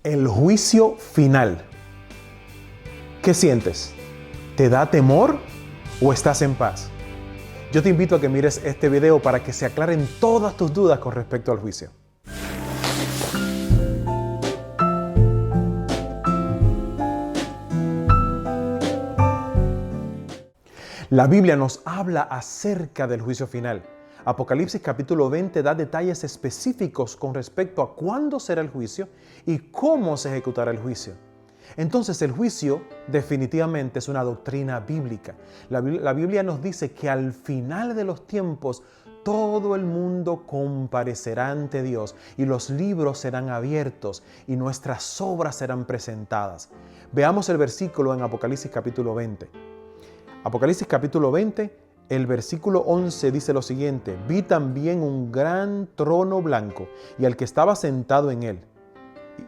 El juicio final. ¿Qué sientes? ¿Te da temor o estás en paz? Yo te invito a que mires este video para que se aclaren todas tus dudas con respecto al juicio. La Biblia nos habla acerca del juicio final. Apocalipsis capítulo 20 da detalles específicos con respecto a cuándo será el juicio y cómo se ejecutará el juicio. Entonces el juicio definitivamente es una doctrina bíblica. La Biblia nos dice que al final de los tiempos todo el mundo comparecerá ante Dios y los libros serán abiertos y nuestras obras serán presentadas. Veamos el versículo en Apocalipsis capítulo 20. Apocalipsis capítulo 20, el versículo 11 dice lo siguiente: vi también un gran trono blanco y al que estaba sentado en él.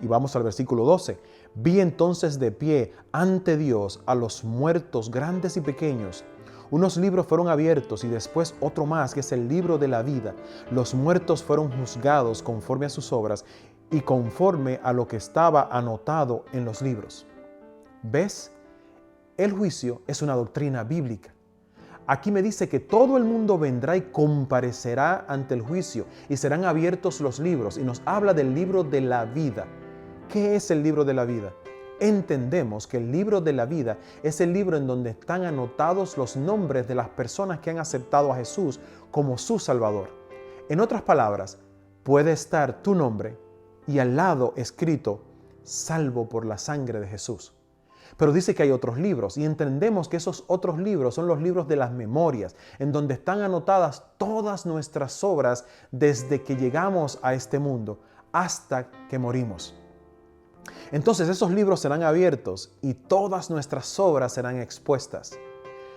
Y vamos al versículo 12. Vi entonces de pie ante Dios a los muertos grandes y pequeños. Unos libros fueron abiertos y después otro más, que es el libro de la vida. Los muertos fueron juzgados conforme a sus obras y conforme a lo que estaba anotado en los libros. ¿Ves? El juicio es una doctrina bíblica. Aquí me dice que todo el mundo vendrá y comparecerá ante el juicio y serán abiertos los libros, y nos habla del libro de la vida. ¿Qué es el libro de la vida? Entendemos que el libro de la vida es el libro en donde están anotados los nombres de las personas que han aceptado a Jesús como su Salvador. En otras palabras, puede estar tu nombre y al lado escrito: salvo por la sangre de Jesús. Pero dice que hay otros libros y entendemos que esos otros libros son los libros de las memorias, en donde están anotadas todas nuestras obras desde que llegamos a este mundo hasta que morimos. Entonces esos libros serán abiertos y todas nuestras obras serán expuestas.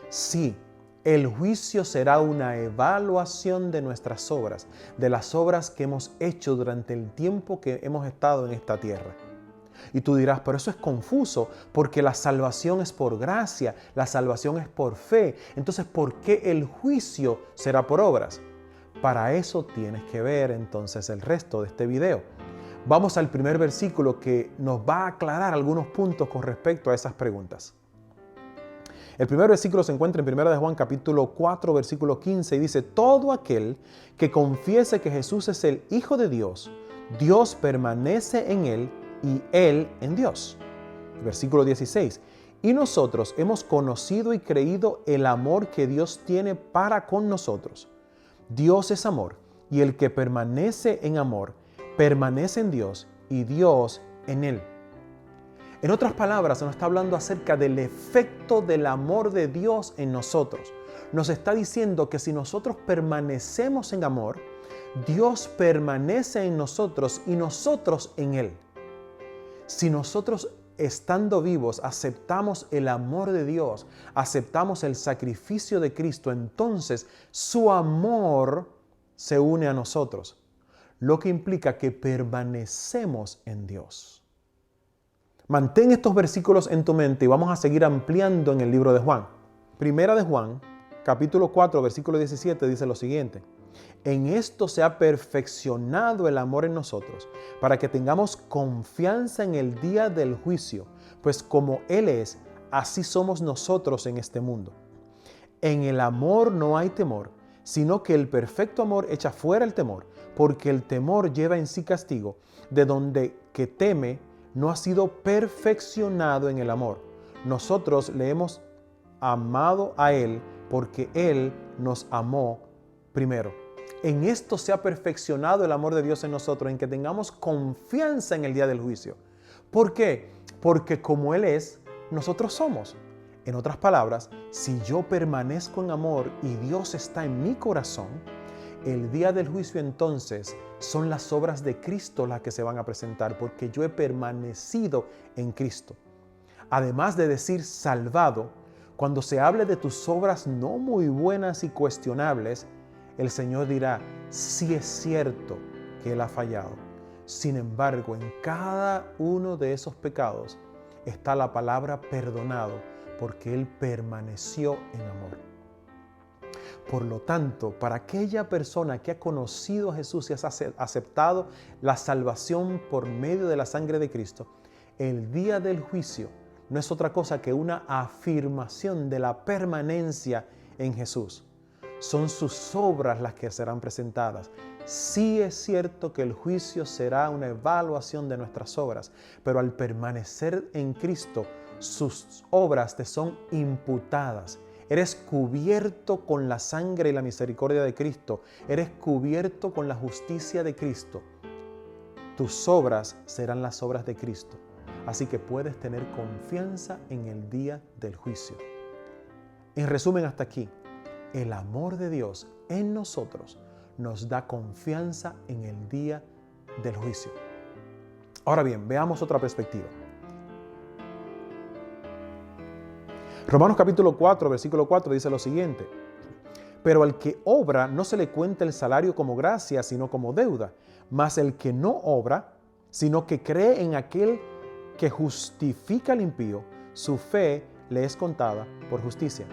Sí, el juicio será una evaluación de nuestras obras, de las obras que hemos hecho durante el tiempo que hemos estado en esta tierra. Y tú dirás, pero eso es confuso, porque la salvación es por gracia, la salvación es por fe. Entonces, ¿por qué el juicio será por obras? Para eso tienes que ver entonces el resto de este video. Vamos al primer versículo que nos va a aclarar algunos puntos con respecto a esas preguntas. El primer versículo se encuentra en 1 de Juan capítulo 4, versículo 15 y dice: todo aquel que confiese que Jesús es el Hijo de Dios, Dios permanece en él y él en Dios. Versículo 16. Y nosotros hemos conocido y creído el amor que Dios tiene para con nosotros. Dios es amor, y el que permanece en amor, permanece en Dios y Dios en él. En otras palabras, nos está hablando acerca del efecto del amor de Dios en nosotros. Nos está diciendo que si nosotros permanecemos en amor, Dios permanece en nosotros y nosotros en él. Si nosotros, estando vivos, aceptamos el amor de Dios, aceptamos el sacrificio de Cristo, entonces su amor se une a nosotros, lo que implica que permanecemos en Dios. Mantén estos versículos en tu mente y vamos a seguir ampliando en el libro de Juan. Primera de Juan, capítulo 4, versículo 17, dice lo siguiente: en esto se ha perfeccionado el amor en nosotros, para que tengamos confianza en el día del juicio, pues como Él es, así somos nosotros en este mundo. En el amor no hay temor, sino que el perfecto amor echa fuera el temor, porque el temor lleva en sí castigo, de donde que teme no ha sido perfeccionado en el amor. Nosotros le hemos amado a Él, porque Él nos amó primero. En esto se ha perfeccionado el amor de Dios en nosotros, en que tengamos confianza en el día del juicio. ¿Por qué? Porque como Él es, nosotros somos. En otras palabras, si yo permanezco en amor y Dios está en mi corazón, el día del juicio entonces son las obras de Cristo las que se van a presentar, porque yo he permanecido en Cristo. Además de decir salvado, cuando se hable de tus obras no muy buenas y cuestionables, el Señor dirá: sí es cierto que Él ha fallado. Sin embargo, en cada uno de esos pecados está la palabra perdonado, porque Él permaneció en amor. Por lo tanto, para aquella persona que ha conocido a Jesús y ha aceptado la salvación por medio de la sangre de Cristo, el día del juicio no es otra cosa que una afirmación de la permanencia en Jesús. Son sus obras las que serán presentadas. Sí es cierto que el juicio será una evaluación de nuestras obras, pero al permanecer en Cristo, sus obras te son imputadas. Eres cubierto con la sangre y la misericordia de Cristo. Eres cubierto con la justicia de Cristo. Tus obras serán las obras de Cristo. Así que puedes tener confianza en el día del juicio. En resumen, hasta aquí, el amor de Dios en nosotros nos da confianza en el día del juicio. Ahora bien, veamos otra perspectiva. Romanos capítulo 4, versículo 4 dice lo siguiente: pero al que obra no se le cuenta el salario como gracia, sino como deuda. Mas el que no obra, sino que cree en aquel que justifica al impío, su fe le es contada por justicia.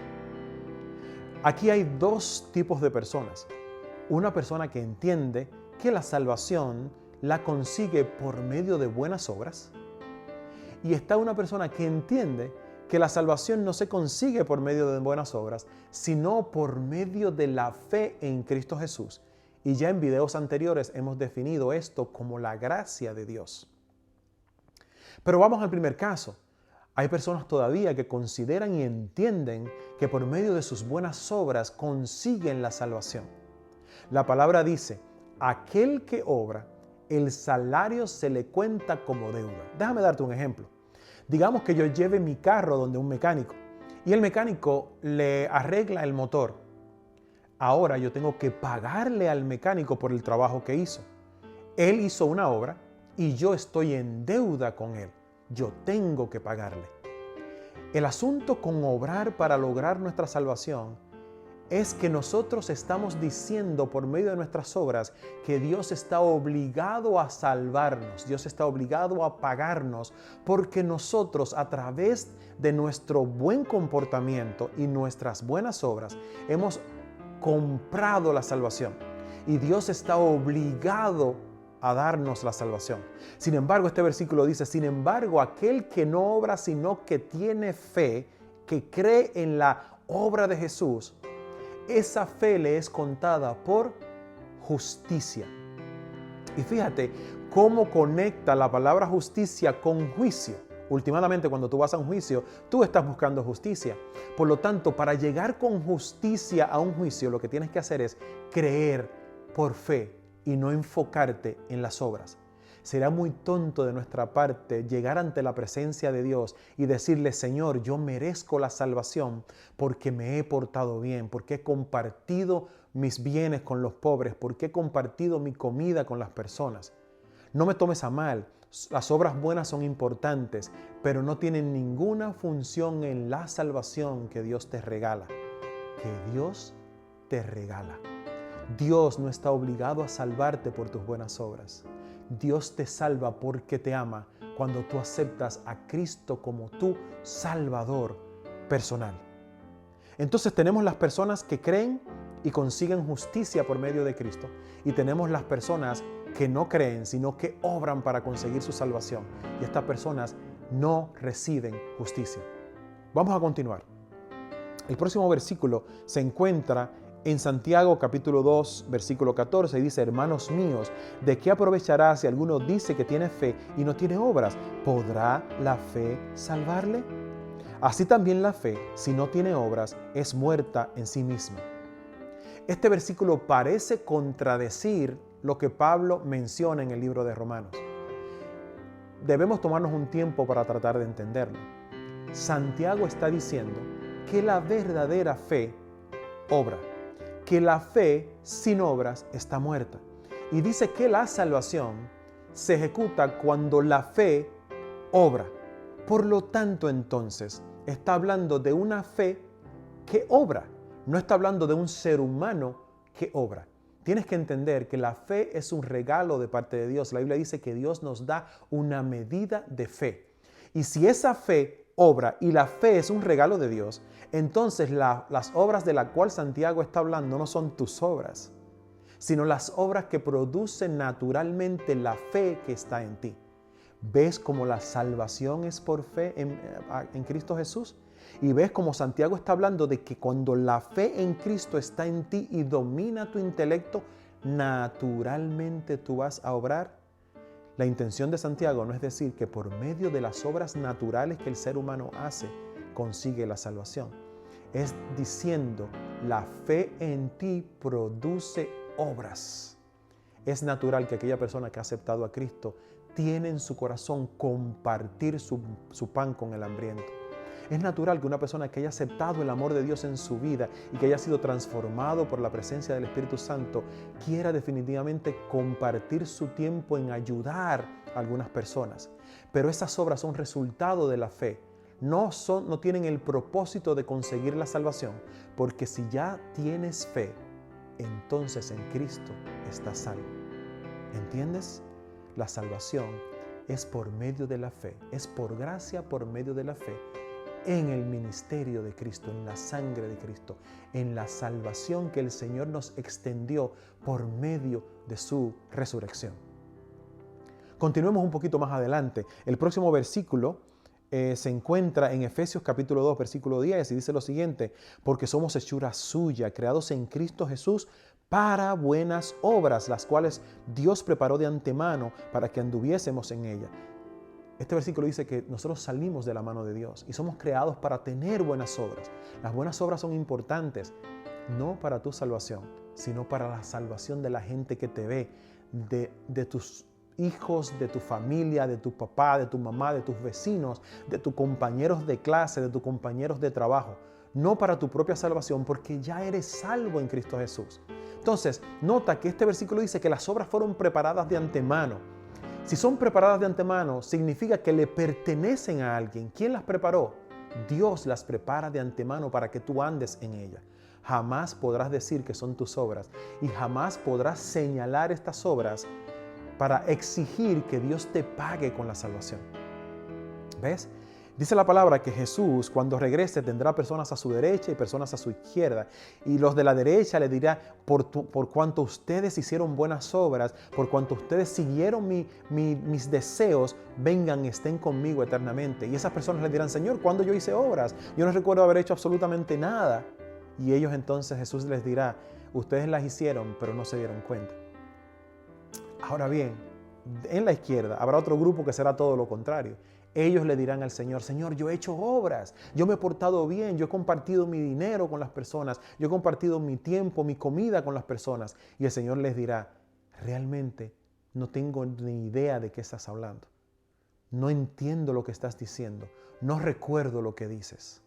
Aquí hay dos tipos de personas. Una persona que entiende que la salvación la consigue por medio de buenas obras. Y está una persona que entiende que la salvación no se consigue por medio de buenas obras, sino por medio de la fe en Cristo Jesús. Y ya en videos anteriores hemos definido esto como la gracia de Dios. Pero vamos al primer caso. Hay personas todavía que consideran y entienden que por medio de sus buenas obras consiguen la salvación. La palabra dice: aquel que obra, el salario se le cuenta como deuda. Déjame darte un ejemplo. Digamos que yo lleve mi carro donde un mecánico y el mecánico le arregla el motor. Ahora yo tengo que pagarle al mecánico por el trabajo que hizo. Él hizo una obra y yo estoy en deuda con él. Yo tengo que pagarle. El asunto con obrar para lograr nuestra salvación es que nosotros estamos diciendo por medio de nuestras obras que Dios está obligado a salvarnos, Dios está obligado a pagarnos, porque nosotros a través de nuestro buen comportamiento y nuestras buenas obras hemos comprado la salvación y Dios está obligado a darnos la salvación. Sin embargo, este versículo dice: sin embargo, aquel que no obra sino que tiene fe, que cree en la obra de Jesús, esa fe le es contada por justicia. Y fíjate cómo conecta la palabra justicia con juicio. Últimamente, cuando tú vas a un juicio, tú estás buscando justicia. Por lo tanto, para llegar con justicia a un juicio, lo que tienes que hacer es creer por fe y no enfocarte en las obras. Será muy tonto de nuestra parte llegar ante la presencia de Dios y decirle: Señor, yo merezco la salvación porque me he portado bien, porque he compartido mis bienes con los pobres, porque he compartido mi comida con las personas. No me tomes a mal, las obras buenas son importantes, pero no tienen ninguna función en la salvación que Dios te regala. Que Dios te regala. Dios no está obligado a salvarte por tus buenas obras. Dios te salva porque te ama cuando tú aceptas a Cristo como tu Salvador personal. Entonces tenemos las personas que creen y consiguen justicia por medio de Cristo. Y tenemos las personas que no creen, sino que obran para conseguir su salvación. Y estas personas no reciben justicia. Vamos a continuar. El próximo versículo se encuentra en Santiago capítulo 2, versículo 14, y dice: hermanos míos, ¿de qué aprovechará si alguno dice que tiene fe y no tiene obras? ¿Podrá la fe salvarle? Así también la fe, si no tiene obras, es muerta en sí misma. Este versículo parece contradecir lo que Pablo menciona en el libro de Romanos. Debemos tomarnos un tiempo para tratar de entenderlo. Santiago está diciendo que la verdadera fe obra, que la fe sin obras está muerta. Y dice que la salvación se ejecuta cuando la fe obra. Por lo tanto, entonces, está hablando de una fe que obra. No está hablando de un ser humano que obra. Tienes que entender que la fe es un regalo de parte de Dios. La Biblia dice que Dios nos da una medida de fe. Y si esa fe obra y la fe es un regalo de Dios, entonces las obras de las cuales Santiago está hablando no son tus obras, sino las obras que producen naturalmente la fe que está en ti. ¿Ves cómo la salvación es por fe en Cristo Jesús? Y ves cómo Santiago está hablando de que cuando la fe en Cristo está en ti y domina tu intelecto, naturalmente tú vas a obrar. La intención de Santiago no es decir que por medio de las obras naturales que el ser humano hace, consigue la salvación. Es diciendo, la fe en ti produce obras. Es natural que aquella persona que ha aceptado a Cristo tiene en su corazón compartir su pan con el hambriento. Es natural que una persona que haya aceptado el amor de Dios en su vida y que haya sido transformado por la presencia del Espíritu Santo quiera definitivamente compartir su tiempo en ayudar a algunas personas. Pero esas obras son resultado de la fe. No tienen el propósito de conseguir la salvación, porque si ya tienes fe, entonces en Cristo estás salvo. ¿Entiendes? La salvación es por medio de la fe, es por gracia por medio de la fe en el ministerio de Cristo, en la sangre de Cristo, en la salvación que el Señor nos extendió por medio de su resurrección. Continuemos un poquito más adelante. El próximo versículo se encuentra en Efesios capítulo 2, versículo 10 y dice lo siguiente: porque somos hechura suya, creados en Cristo Jesús para buenas obras, las cuales Dios preparó de antemano para que anduviésemos en ellas. Este versículo dice que nosotros salimos de la mano de Dios y somos creados para tener buenas obras. Las buenas obras son importantes, no para tu salvación, sino para la salvación de la gente que te ve, de tus hijos, de tu familia, de tu papá, de tu mamá, de tus vecinos, de tus compañeros de clase, de tus compañeros de trabajo. No para tu propia salvación, porque ya eres salvo en Cristo Jesús. Entonces, nota que este versículo dice que las obras fueron preparadas de antemano. Si son preparadas de antemano, significa que le pertenecen a alguien. ¿Quién las preparó? Dios las prepara de antemano para que tú andes en ellas. Jamás podrás decir que son tus obras y jamás podrás señalar estas obras para exigir que Dios te pague con la salvación. ¿Ves? Dice la palabra que Jesús, cuando regrese, tendrá personas a su derecha y personas a su izquierda. Y los de la derecha le dirá: por cuanto ustedes hicieron buenas obras, por cuanto ustedes siguieron mis deseos, vengan, estén conmigo eternamente. Y esas personas le dirán: Señor, ¿cuándo yo hice obras? Yo no recuerdo haber hecho absolutamente nada. Y ellos entonces, Jesús les dirá: ustedes las hicieron, pero no se dieron cuenta. Ahora bien, en la izquierda habrá otro grupo que será todo lo contrario. Ellos le dirán al Señor: Señor, yo he hecho obras, yo me he portado bien, yo he compartido mi dinero con las personas, yo he compartido mi tiempo, mi comida con las personas. Y el Señor les dirá: realmente no tengo ni idea de qué estás hablando. No entiendo lo que estás diciendo, no recuerdo lo que dices.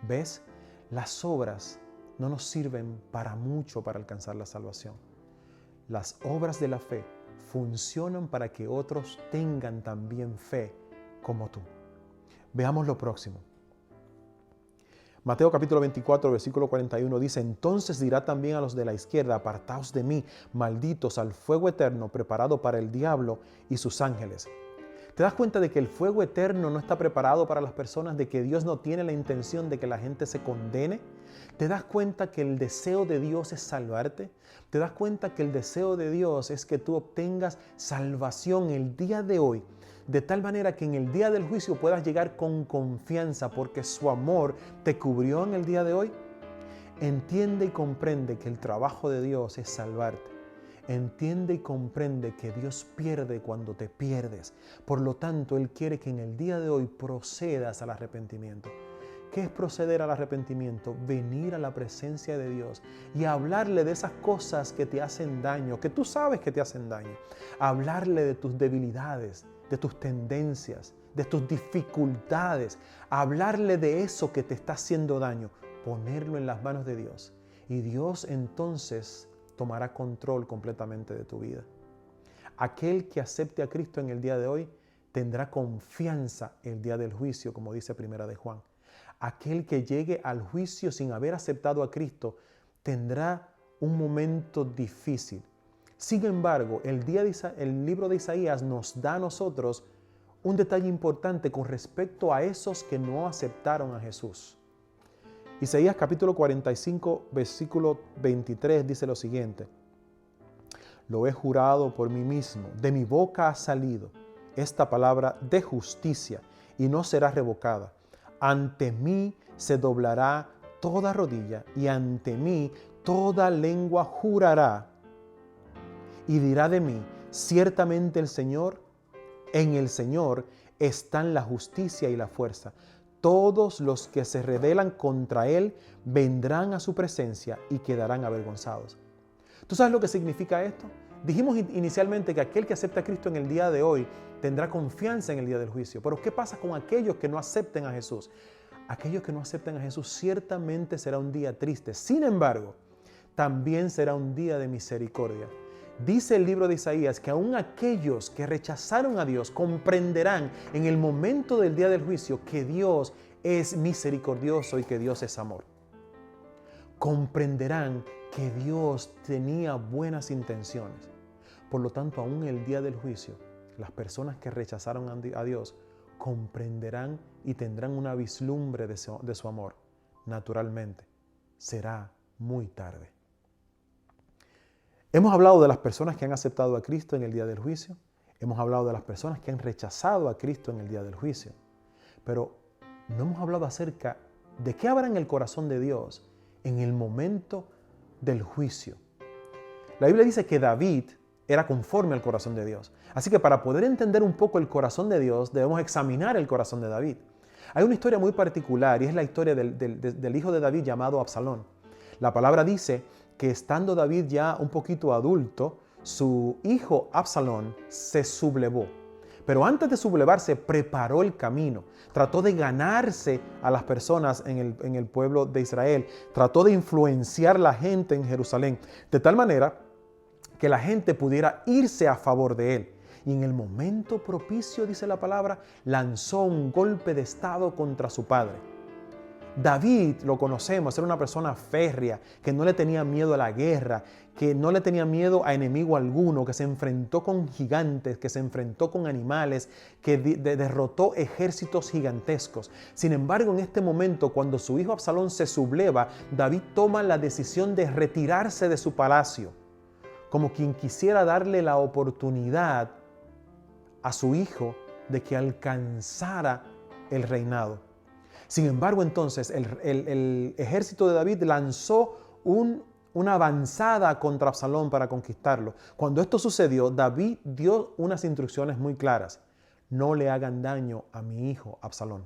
¿Ves? Las obras no nos sirven para mucho para alcanzar la salvación. Las obras de la fe funcionan para que otros tengan también fe como tú. Veamos lo próximo. Mateo capítulo 24, versículo 41 dice: entonces dirá también a los de la izquierda: apartaos de mí, malditos, al fuego eterno preparado para el diablo y sus ángeles. ¿Te das cuenta de que el fuego eterno no está preparado para las personas, de que Dios no tiene la intención de que la gente se condene? ¿Te das cuenta que el deseo de Dios es salvarte? ¿Te das cuenta que el deseo de Dios es que tú obtengas salvación el día de hoy, de tal manera que en el día del juicio puedas llegar con confianza porque su amor te cubrió en el día de hoy? Entiende y comprende que el trabajo de Dios es salvarte. Entiende y comprende que Dios pierde cuando te pierdes. Por lo tanto, Él quiere que en el día de hoy procedas al arrepentimiento. ¿Qué es proceder al arrepentimiento? Venir a la presencia de Dios y hablarle de esas cosas que te hacen daño, que tú sabes que te hacen daño. Hablarle de tus debilidades, de tus tendencias, de tus dificultades. Hablarle de eso que te está haciendo daño. Ponerlo en las manos de Dios. Y Dios entonces tomará control completamente de tu vida. Aquel que acepte a Cristo en el día de hoy tendrá confianza el día del juicio, como dice Primera de Juan. Aquel que llegue al juicio sin haber aceptado a Cristo tendrá un momento difícil. Sin embargo, el libro de Isaías nos da a nosotros un detalle importante con respecto a esos que no aceptaron a Jesús. Isaías capítulo 45, versículo 23 dice lo siguiente: lo he jurado por mí mismo, de mi boca ha salido esta palabra de justicia y no será revocada. Ante mí se doblará toda rodilla y ante mí toda lengua jurará y dirá de mí, ciertamente en el Señor están la justicia y la fuerza. Todos los que se rebelan contra Él vendrán a su presencia y quedarán avergonzados. ¿Tú sabes lo que significa esto? Dijimos inicialmente que aquel que acepta a Cristo en el día de hoy tendrá confianza en el día del juicio. Pero ¿qué pasa con aquellos que no acepten a Jesús? Aquellos que no acepten a Jesús ciertamente será un día triste. Sin embargo, también será un día de misericordia. Dice el libro de Isaías que aún aquellos que rechazaron a Dios comprenderán en el momento del día del juicio que Dios es misericordioso y que Dios es amor. Comprenderán que Dios tenía buenas intenciones. Por lo tanto, aún en el día del juicio, las personas que rechazaron a Dios comprenderán y tendrán una vislumbre de su amor. Naturalmente, será muy tarde. Hemos hablado de las personas que han aceptado a Cristo en el día del juicio. Hemos hablado de las personas que han rechazado a Cristo en el día del juicio. Pero no hemos hablado acerca de qué habrá en el corazón de Dios en el momento del juicio. La Biblia dice que David era conforme al corazón de Dios. Así que para poder entender un poco el corazón de Dios, debemos examinar el corazón de David. Hay una historia muy particular y es la historia del hijo de David llamado Absalón. La palabra dice que estando David ya un poquito adulto, su hijo Absalón se sublevó. Pero antes de sublevarse, preparó el camino. Trató de ganarse a las personas en el pueblo de Israel. Trató de influenciar la gente en Jerusalén. De tal manera que la gente pudiera irse a favor de él. Y en el momento propicio, dice la palabra, lanzó un golpe de estado contra su padre. David, lo conocemos, era una persona férrea, que no le tenía miedo a la guerra, que no le tenía miedo a enemigo alguno, que se enfrentó con gigantes, que se enfrentó con animales, que derrotó ejércitos gigantescos. Sin embargo, en este momento, cuando su hijo Absalón se subleva, David toma la decisión de retirarse de su palacio, como quien quisiera darle la oportunidad a su hijo de que alcanzara el reinado. Sin embargo, entonces, el ejército de David lanzó una avanzada contra Absalón para conquistarlo. Cuando esto sucedió, David dio unas instrucciones muy claras. No le hagan daño a mi hijo Absalón.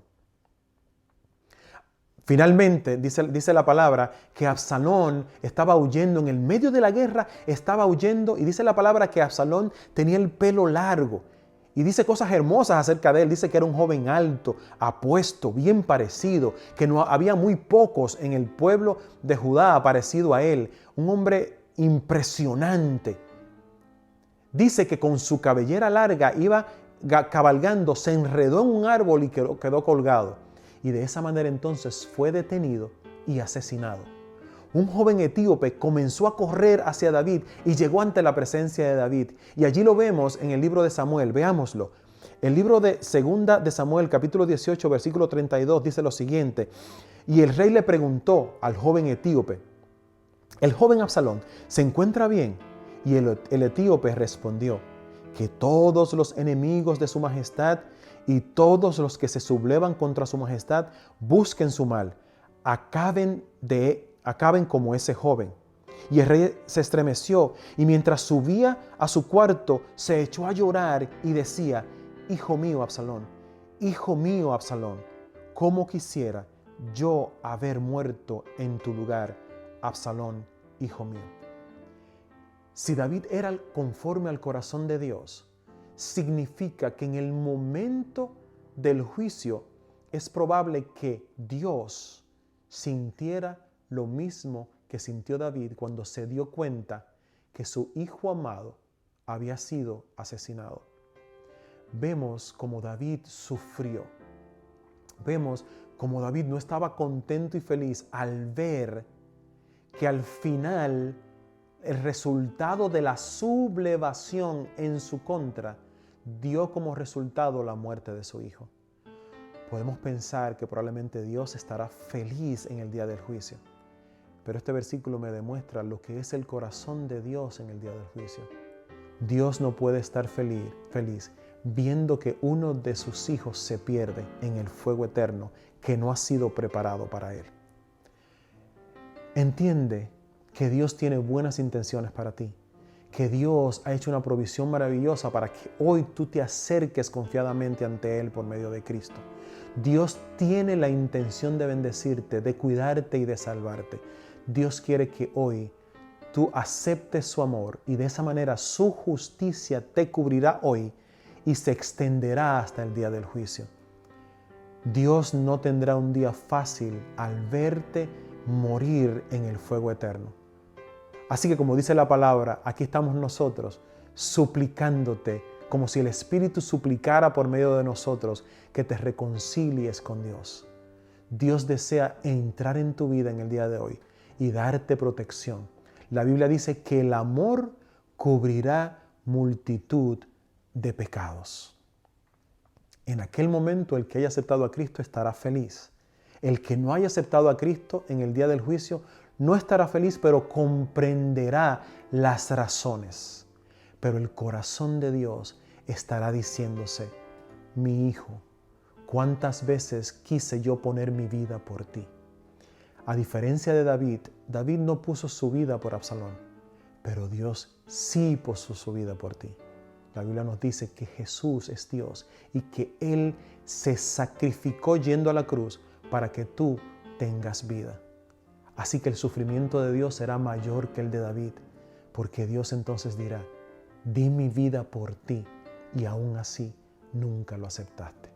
Finalmente, dice la palabra que Absalón estaba huyendo en el medio de la guerra, estaba huyendo, y dice la palabra que Absalón tenía el pelo largo. Y dice cosas hermosas acerca de él. Dice que era un joven alto, apuesto, bien parecido, que no había muy pocos en el pueblo de Judá parecido a él. Un hombre impresionante. Dice que con su cabellera larga iba cabalgando, se enredó en un árbol y quedó colgado. Y de esa manera entonces fue detenido y asesinado. Un joven etíope comenzó a correr hacia David y llegó ante la presencia de David. Y allí lo vemos en el libro de Samuel. Veámoslo. El libro de Segunda de Samuel, capítulo 18, versículo 32, dice lo siguiente. Y el rey le preguntó al joven etíope: ¿el joven Absalón se encuentra bien? Y el etíope respondió: que todos los enemigos de su majestad y todos los que se sublevan contra su majestad busquen su mal, acaben como ese joven. Y el rey se estremeció y mientras subía a su cuarto se echó a llorar y decía: hijo mío Absalón, cómo quisiera yo haber muerto en tu lugar, Absalón, hijo mío. Si David era conforme al corazón de Dios, significa que en el momento del juicio es probable que Dios sintiera lo mismo que sintió David cuando se dio cuenta que su hijo amado había sido asesinado. Vemos cómo David sufrió. Vemos cómo David no estaba contento y feliz al ver que al final el resultado de la sublevación en su contra dio como resultado la muerte de su Hijo. Podemos pensar que probablemente Dios estará feliz en el día del juicio, pero este versículo me demuestra lo que es el corazón de Dios en el día del juicio. Dios no puede estar feliz viendo que uno de sus hijos se pierde en el fuego eterno que no ha sido preparado para él. Entiende que Dios tiene buenas intenciones para ti, que Dios ha hecho una provisión maravillosa para que hoy tú te acerques confiadamente ante Él por medio de Cristo. Dios tiene la intención de bendecirte, de cuidarte y de salvarte. Dios quiere que hoy tú aceptes su amor y de esa manera su justicia te cubrirá hoy y se extenderá hasta el día del juicio. Dios no tendrá un día fácil al verte morir en el fuego eterno. Así que como dice la palabra, aquí estamos nosotros suplicándote, como si el Espíritu suplicara por medio de nosotros que te reconcilies con Dios. Dios desea entrar en tu vida en el día de hoy y darte protección. La Biblia dice que el amor cubrirá multitud de pecados. En aquel momento el que haya aceptado a Cristo estará feliz. El que no haya aceptado a Cristo en el día del juicio no estará feliz, pero comprenderá las razones. Pero el corazón de Dios estará diciéndose: mi hijo, ¿cuántas veces quise yo poner mi vida por ti? A diferencia de David, David no puso su vida por Absalón, pero Dios sí puso su vida por ti. La Biblia nos dice que Jesús es Dios y que Él se sacrificó yendo a la cruz para que tú tengas vida. Así que el sufrimiento de Dios será mayor que el de David, porque Dios entonces dirá: di mi vida por ti y aún así nunca lo aceptaste.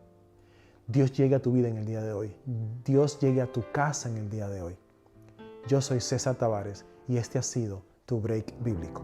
Dios llegue a tu vida en el día de hoy. Dios llegue a tu casa en el día de hoy. Yo soy César Tavares y este ha sido tu Break Bíblico.